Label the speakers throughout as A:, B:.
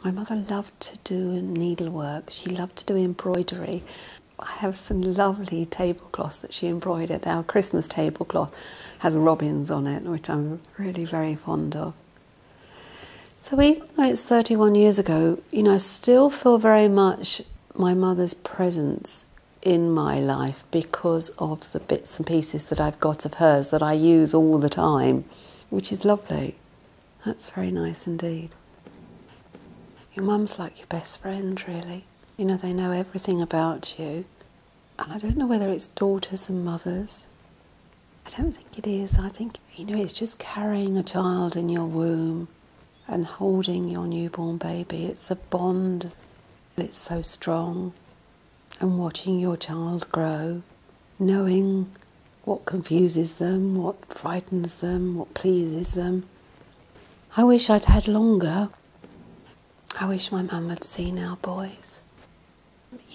A: My mother loved to do needlework. She loved to do embroidery. I have some lovely tablecloths that she embroidered. Our Christmas tablecloth has robins on it, which I'm really very fond of. So even though it's 31 years ago, I still feel very much my mother's presence in my life because of the bits and pieces that I've got of hers that I use all the time, which is lovely. That's very nice indeed. Your mum's like your best friend, really. They know everything about you. And I don't know whether it's daughters and mothers. I don't think it is. I think, it's just carrying a child in your womb and holding your newborn baby. It's a bond. It's so strong. And watching your child grow, knowing what confuses them, what frightens them, what pleases them. I wish I'd had longer. I wish my mum had seen our boys.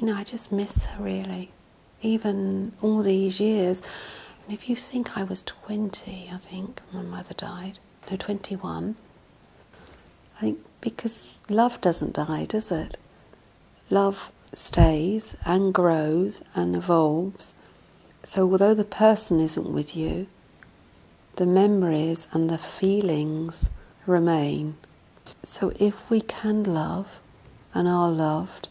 A: I just miss her really, even all these years. And if you think I was 20, I think, my mother died. No, 21. I think because love doesn't die, does it? Love stays and grows and evolves. So although the person isn't with you, the memories and the feelings remain. So if we can love and are loved,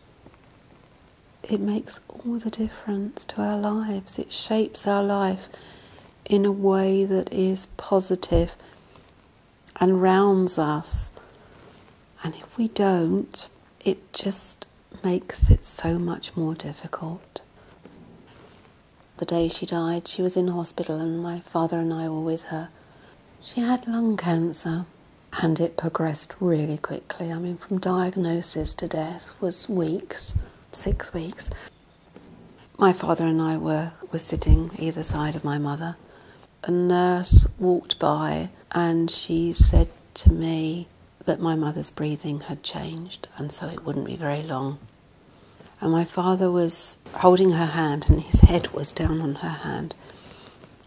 A: it makes all the difference to our lives. It shapes our life in a way that is positive and rounds us. And if we don't, it just makes it so much more difficult. The day she died, she was in hospital and my father and I were with her. She had lung cancer and it progressed really quickly. From diagnosis to death was weeks, 6 weeks. My father and I were sitting either side of my mother. A nurse walked by and she said to me that my mother's breathing had changed and so it wouldn't be very long. And my father was holding her hand and his head was down on her hand.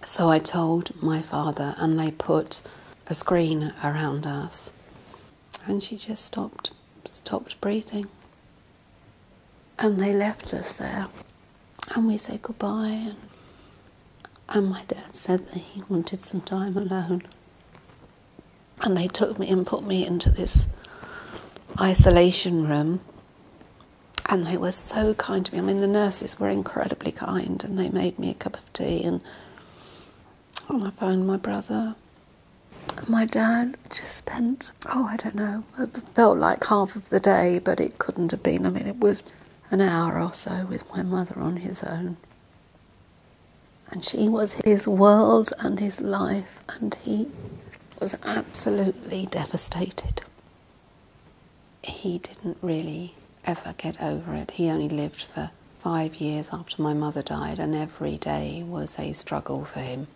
A: So I told my father and they put a screen around us. And she just stopped breathing. And they left us there. And we said goodbye. And my dad said that he wanted some time alone. And they took me and put me into this isolation room. And they were so kind to me. The nurses were incredibly kind and they made me a cup of tea and I phoned my brother. My dad just spent, it felt like half of the day, but it couldn't have been. It was an hour or so with my mother on his own. And she was his world and his life, and he was absolutely devastated. He didn't really ever get over it. He only lived for 5 years after my mother died, and every day was a struggle for him.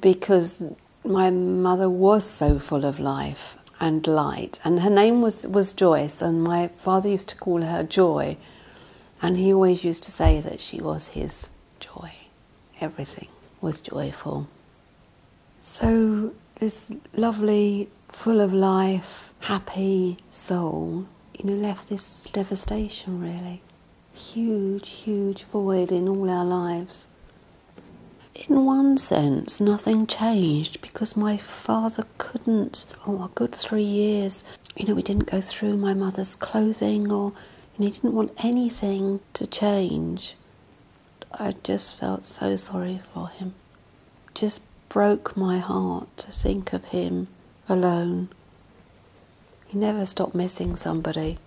A: Because my mother was so full of life and light, and her name was Joyce, and my father used to call her Joy, and he always used to say that she was his joy. Everything was joyful. So this lovely, full of life, happy soul, left this devastation really. Huge, huge void in all our lives. In one sense, nothing changed because my father couldn't, a good 3 years, we didn't go through my mother's clothing or he didn't want anything to change. I just felt so sorry for him. Just broke my heart to think of him alone. He never stopped missing somebody.